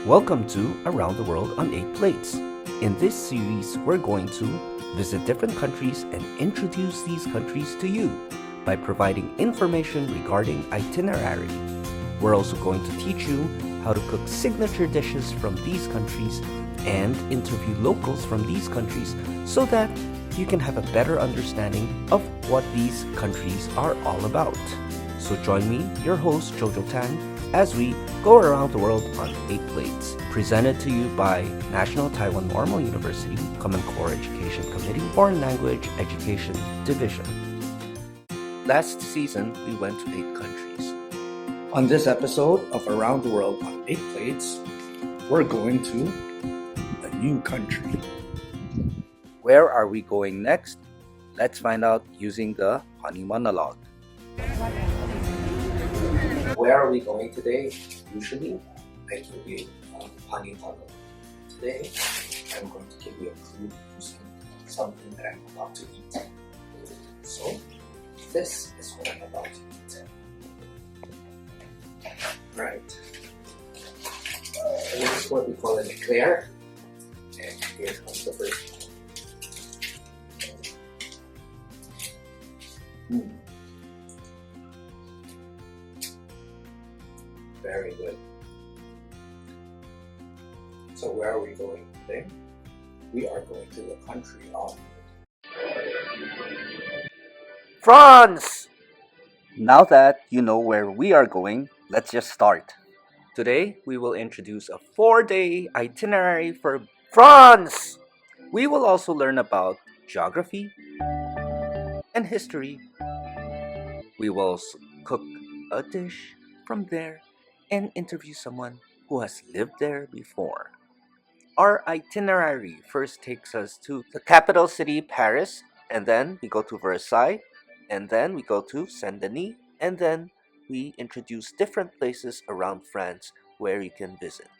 Welcome to Around the World on 8 Plates. In this series, we're going to visit different countries and introduce these countries to you by providing information regarding itinerary. We're also going to teach you how to cook signature dishes from these countries and interview locals from these countries so that you can have a better understanding of what these countries are all about. So join me, your host Jojo Tan, as we go around the world on 8 Plates. Presented to you by National Taiwan Normal University Common Core Education Committee Foreign Language Education Division. Last season, we went to 8 countries. On this episode of Around the World on 8 Plates, we're going to a new country. Where are we going next? Let's find out using the honey monologue. Where are we going today? Usually, I give you a honey monologue. Today, I'm going to give you a clue using something that I'm about to eat. So, this is what I'm about to eat. Right. This is what we call an eclair. And here comes the first one. Very good. So where are we going today? We are going to the country of France! Now that you know where we are going, let's just start. Today, we will introduce a 4-day itinerary for France! We will also learn about geography and history. We will also cook a dish from there and interview someone who has lived there before. Our itinerary first takes us to the capital city, Paris, and then we go to Versailles, and then we go to Saint-Denis, and then we introduce different places around France where you can visit.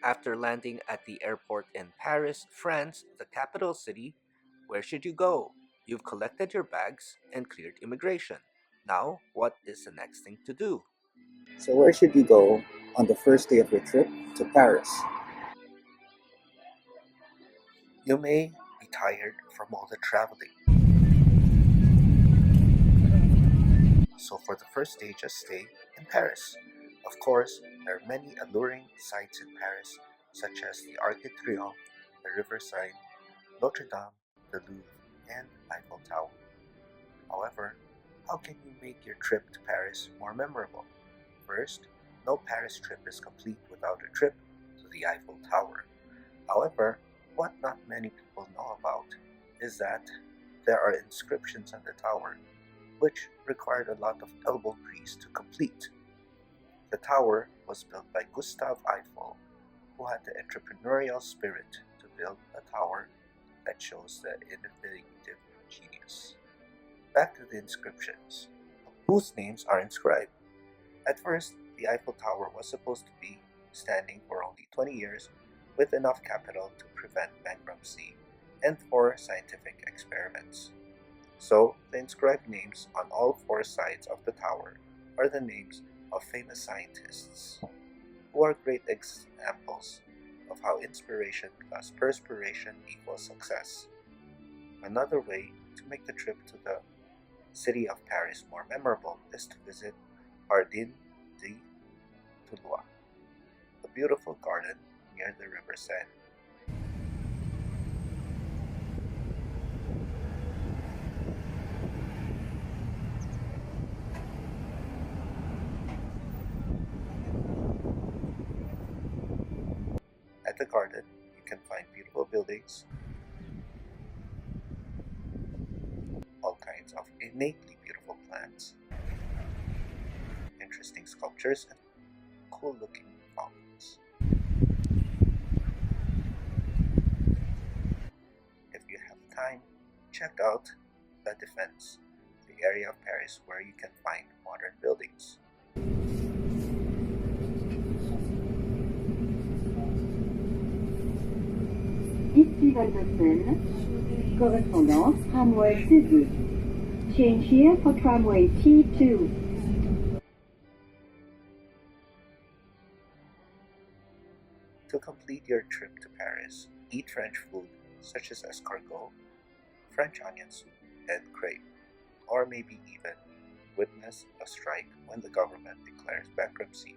After landing at the airport in Paris, France, the capital city, where should you go? You've collected your bags and cleared immigration. Now, what is the next thing to do? So where should you go on the first day of your trip to Paris? You may be tired from all the traveling. So for the first day, just stay in Paris. Of course, there are many alluring sights in Paris, such as the Arc de Triomphe, the River Seine, Notre Dame, the Louvre, and Eiffel Tower. However, how can you make your trip to Paris more memorable? First, no Paris trip is complete without a trip to the Eiffel Tower. However, what not many people know about is that there are inscriptions on the tower, which required a lot of elbow grease to complete. The tower was built by Gustave Eiffel, who had the entrepreneurial spirit to build a tower that shows the innovative genius. Back to the inscriptions. Whose names are inscribed? At first, the Eiffel Tower was supposed to be standing for only 20 years with enough capital to prevent bankruptcy and for scientific experiments. So, the inscribed names on all 4 sides of the tower are the names of famous scientists, who are great examples of how inspiration plus perspiration equals success. Another way to make the trip to the city of Paris more memorable is to visit Jardin de Toulouse, a beautiful garden near the River Seine. At the garden, you can find beautiful buildings, all kinds of innately beautiful plants, interesting sculptures, and cool-looking fountains. If you have time, check out La Défense, the area of Paris where you can find modern buildings. Ici Val de Seine, correspondance tramway 2. Change here for tramway T2. To complete your trip to Paris, eat French food such as escargot, French onion soup, and crepe, or maybe even witness a strike when the government declares bankruptcy.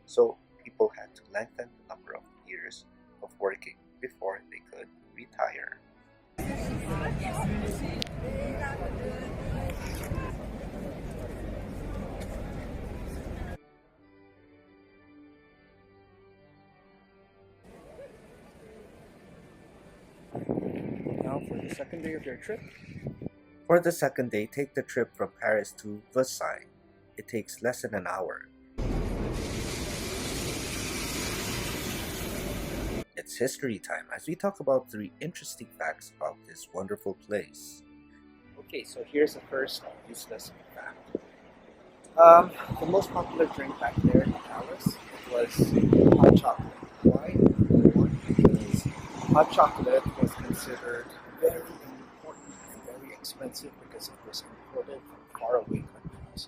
So people had to lengthen the number of years of working before they could retire. Now for the second day of your trip. For the second day, take the trip from Paris to Versailles. It takes less than an hour. It's history time as we talk about 3 interesting facts about this wonderful place. Okay, so here's the first useless fact. The most popular drink back there in the palace was hot chocolate. Why? One, because hot chocolate was considered very important and very expensive because it was imported from faraway countries.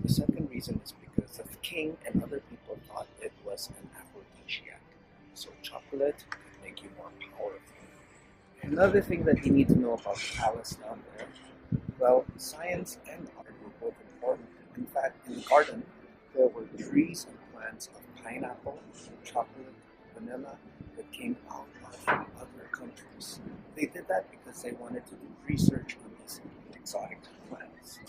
The second reason is because the king and other people thought it was an aphrodisiac. So chocolate could make you more powerful. Another thing that you need to know about the palace down there, well, science and art were both important. In fact, in the garden, there were trees and plants of pineapple, chocolate, vanilla that came out from other countries. They did that because they wanted to do research on these exotic plants.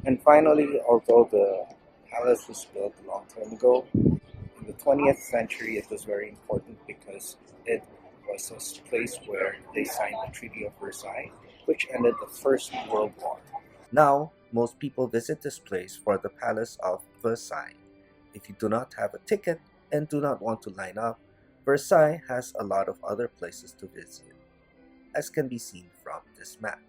And finally, although the palace was built a long time ago, in the 20th century it was very important because it was a place where they signed the Treaty of Versailles, which ended the First World War. Now, most people visit this place for the Palace of Versailles. If you do not have a ticket and do not want to line up, Versailles has a lot of other places to visit, as can be seen from this map.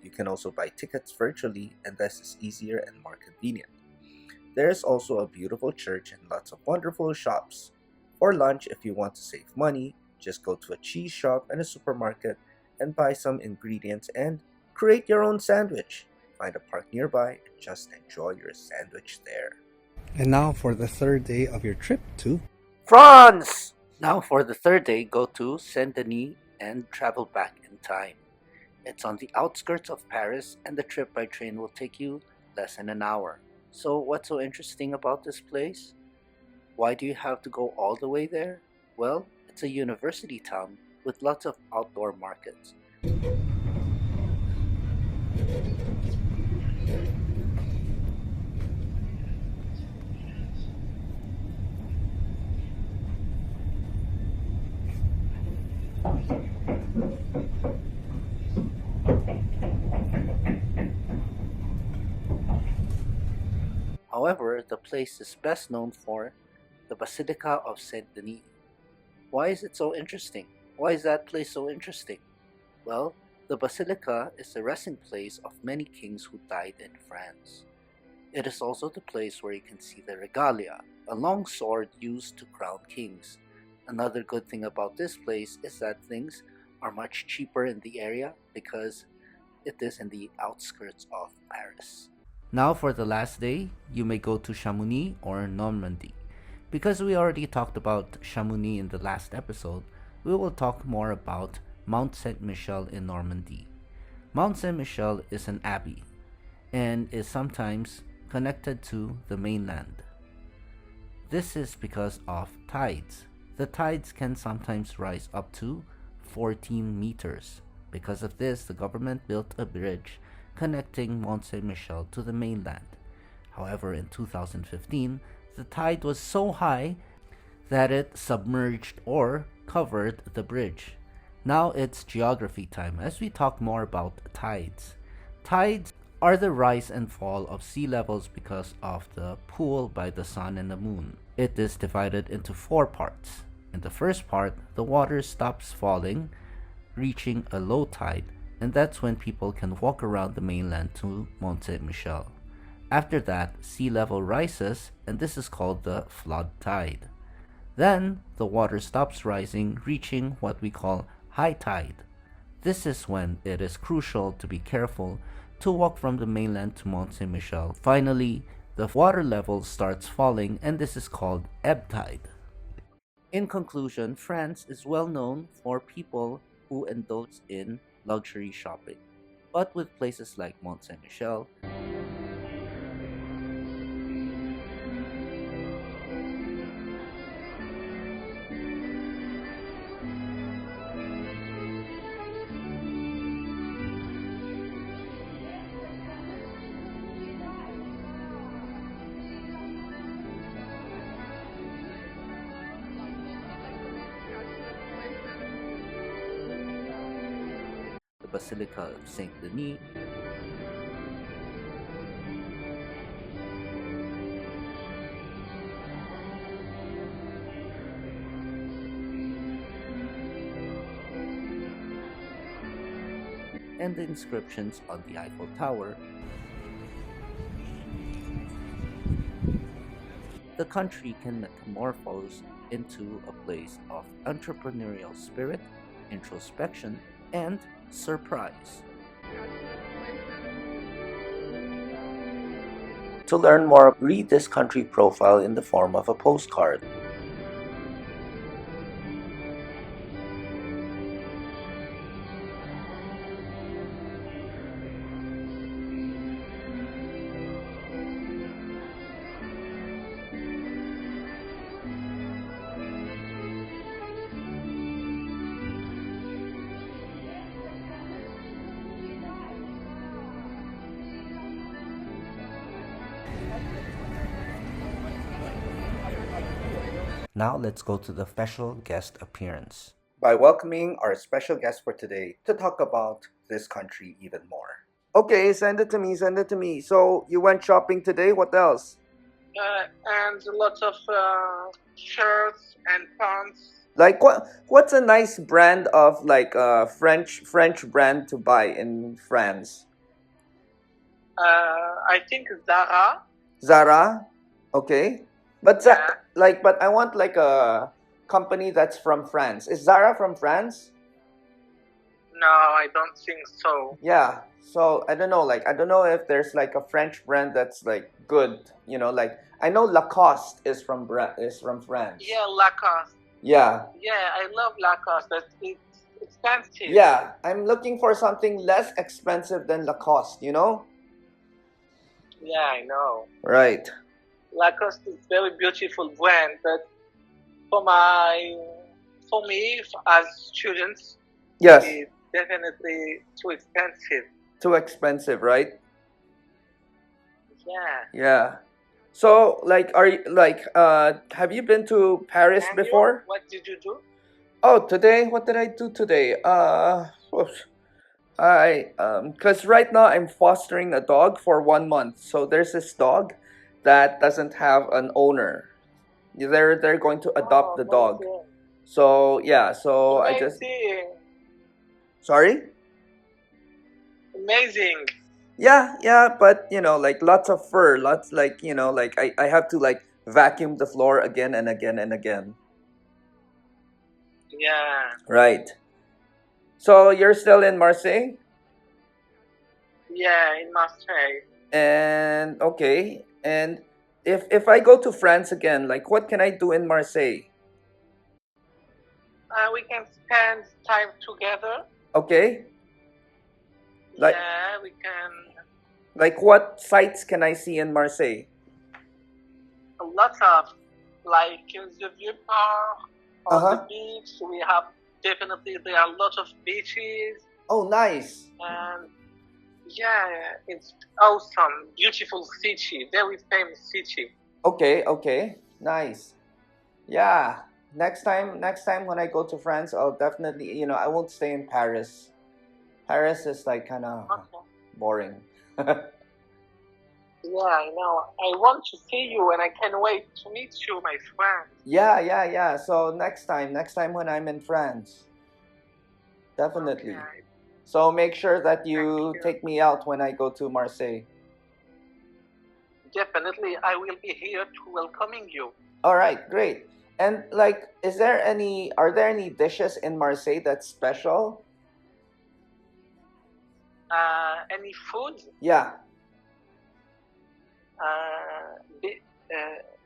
You can also buy tickets virtually, and this is easier and more convenient. There is also a beautiful church and lots of wonderful shops. For lunch, if you want to save money, just go to a cheese shop and a supermarket and buy some ingredients and create your own sandwich. Find a park nearby and just enjoy your sandwich there. And now for the third day of your trip to France! Now for the third day, go to Saint-Denis and travel back in time. It's on the outskirts of Paris and the trip by train will take you less than an hour. So what's so interesting about this place? Why do you have to go all the way there? Well, it's a university town with lots of outdoor markets. However, the place is best known for the Basilica of Saint-Denis. Why is it so interesting? Why is that place so interesting? Well, the Basilica is the resting place of many kings who died in France. It is also the place where you can see the regalia, a long sword used to crown kings. Another good thing about this place is that things are much cheaper in the area because it is in the outskirts of Paris. Now for the last day, you may go to Chamonix or Normandy. Because we already talked about Chamonix in the last episode, we will talk more about Mont Saint-Michel in Normandy. Mont Saint-Michel is an abbey and is sometimes connected to the mainland. This is because of tides. The tides can sometimes rise up to 14 meters. Because of this, the government built a bridge connecting Mont Saint-Michel to the mainland. However, in 2015, the tide was so high that it submerged or covered the bridge. Now it's geography time as we talk more about tides. Tides are the rise and fall of sea levels because of the pull by the sun and the moon. It is divided into 4 parts. In the first part, the water stops falling, reaching a low tide, and that's when people can walk around the mainland to Mont Saint-Michel. After that, sea level rises, and this is called the flood tide. Then, the water stops rising, reaching what we call high tide. This is when it is crucial to be careful to walk from the mainland to Mont Saint-Michel. Finally, the water level starts falling, and this is called ebb tide. In conclusion, France is well known for people who indulge in luxury shopping. But with places like Mont Saint Michel, the Basilica of Saint Denis, and the inscriptions on the Eiffel Tower, the country can metamorphose into a place of entrepreneurial spirit, introspection, and surprise. To learn more, read this country profile in the form of a postcard. Now let's go to the special guest appearance. By welcoming our special guest for today to talk about this country even more. Okay, send it to me, send it to me. So you went shopping today, what else? And lots of shirts and pants. Like what's a nice brand of like French brand to buy in France? I think Zara. Zara? Okay. But Yeah. but I want like a company that's from France. Is Zara from France? No, I don't think so. Yeah. So I don't know, like I don't know if there's like a French brand that's like good, you know, like I know Lacoste is from France. Yeah, Lacoste. Yeah. Yeah, I love Lacoste, but it's expensive. Yeah, I'm looking for something less expensive than Lacoste, you know? Yeah, I know. Right. Lacoste is very beautiful brand, but for me as students, Yes. it's definitely too expensive. Too expensive, right? Yeah. Yeah. So like are you like have you been to Paris And you, before? what did you do? Oh, today? What did I do today? Oof. Cause right now I'm fostering a dog for 1 month. So there's this dog that doesn't have an owner. They're going to adopt the dog. Amazing. So yeah, so I just Amazing. sorry? Amazing. Yeah, but you know, like lots of fur, lots like you know, like I have to like vacuum the floor again and again and again. Yeah. Right. So you're still in Marseille? Yeah, in Marseille. And okay. And if I go to France again, like what can I do in Marseille? We can spend time together. Okay? Like Yeah, we can. like what sights can I see in Marseille? A lot of, like the view park or Uh-huh. the beach. We have definitely, there are a lot of beaches. Oh, nice. And yeah, it's awesome. Beautiful city, very famous city. Okay. Nice. Yeah. Next time when I go to France, I'll definitely, you know, I won't stay in Paris. Paris is like kind of Okay. boring. Yeah, I know. I want to see you and I can't wait to meet you, my friend. Yeah. So next time when I'm in France, definitely. Okay. So make sure that you Thank you. take me out when I go to Marseille. Definitely, I will be here to welcoming you. All right, great. And like, are there any dishes in Marseille that's special? Any food? Yeah.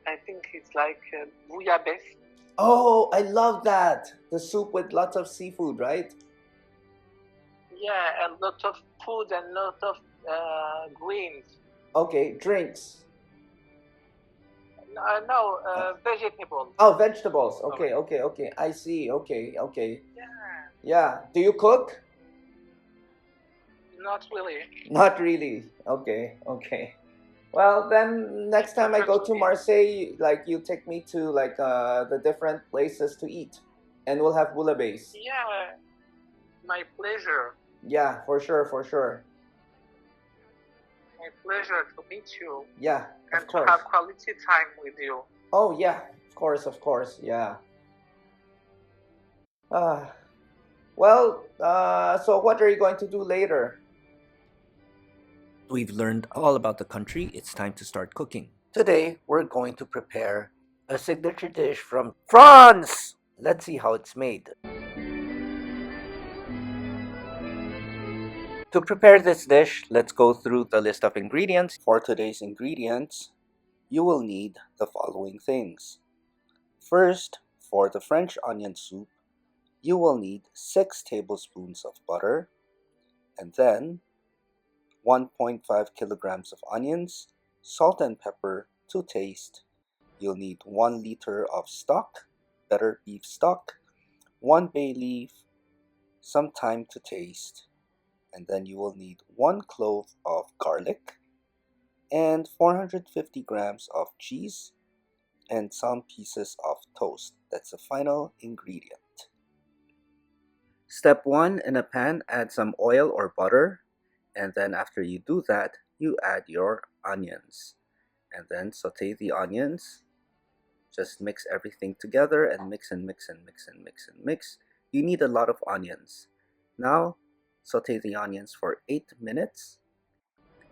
I think it's like bouillabaisse. Oh, I love that. The soup with lots of seafood, right? Yeah, a lot of food and lot of greens. Okay, drinks. No, vegetables. Oh, vegetables. Okay, Sorry. okay, okay. I see. Okay, okay. Yeah, Yeah. Do you cook? not really. Not really. Okay, okay. Well, then I next time I prefer go to to eat. Marseille, like you take me to like the different places to eat, and we'll have bouillabaisse. Yeah, my pleasure. Yeah, for sure, for sure. My pleasure to meet you Yeah, and of to course. have quality time with you. Oh yeah, of course, of course. Yeah. Ah, well, so what are you going to do later? We've learned all about the country. It's time to start cooking. Today, we're going to prepare a signature dish from France. Let's see how it's made. To prepare this dish, let's go through the list of ingredients. For today's ingredients, you will need the following things. First, for the French onion soup, you will need 6 tablespoons of butter, and then 1.5 kilograms of onions, salt and pepper to taste. You'll need 1 liter of stock, better beef stock, 1 bay leaf, some thyme to taste, and then you will need 1 clove of garlic, and 450 grams of cheese, and some pieces of toast. That's the final ingredient. Step 1, in a pan, add some oil or butter, and then after you do that, you add your onions, and then saute the onions. Just mix everything together and mix and mix and mix and mix and mix. You need a lot of onions. Now, saute the onions for 8 minutes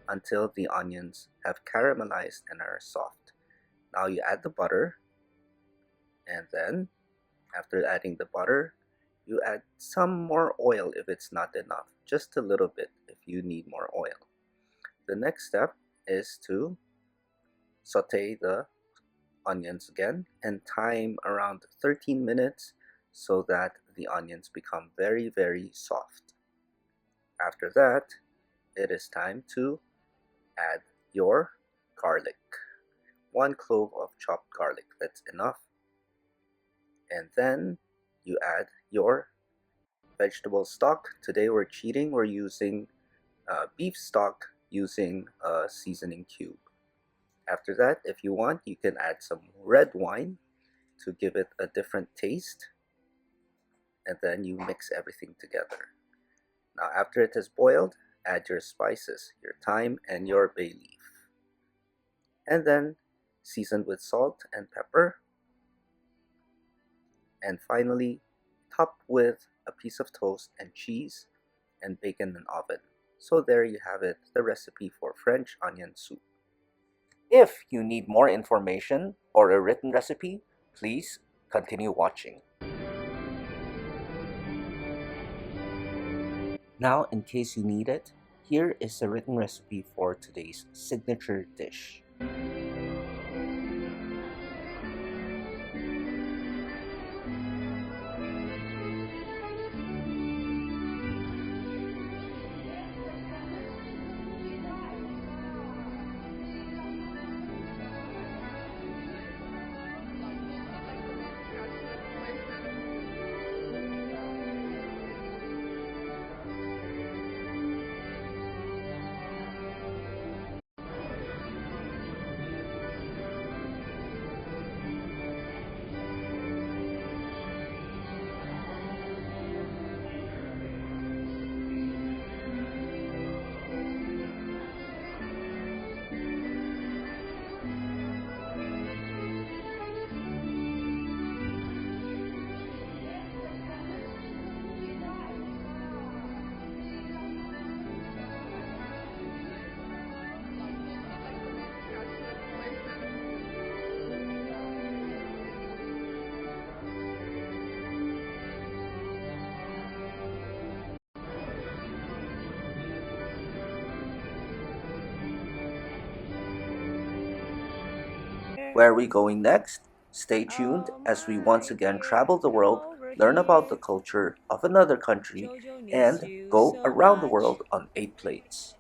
until the onions have caramelized and are soft. Now you add the butter, and then after adding the butter, you add some more oil if it's not enough, just a little bit if you need more oil. The next step is to saute the onions again and time around 13 minutes so that the onions become very, very soft. After that, it is time to add your garlic. 1 clove of chopped garlic, that's enough. And then you add your vegetable stock. Today we're cheating, we're using beef stock using a seasoning cube. After that, if you want, you can add some red wine to give it a different taste, and then you mix everything together. Now after it has boiled, add your spices, your thyme and your bay leaf, and then season with salt and pepper, and finally top with a piece of toast and cheese and bake in an oven. So there you have it, the recipe for French onion soup. If you need more information or a written recipe, please continue watching. Now, in case you need it, here is a written recipe for today's signature dish. Where are we going next? Stay tuned as we once again travel the world, learn about the culture of another country, and go around the world on 8 plates.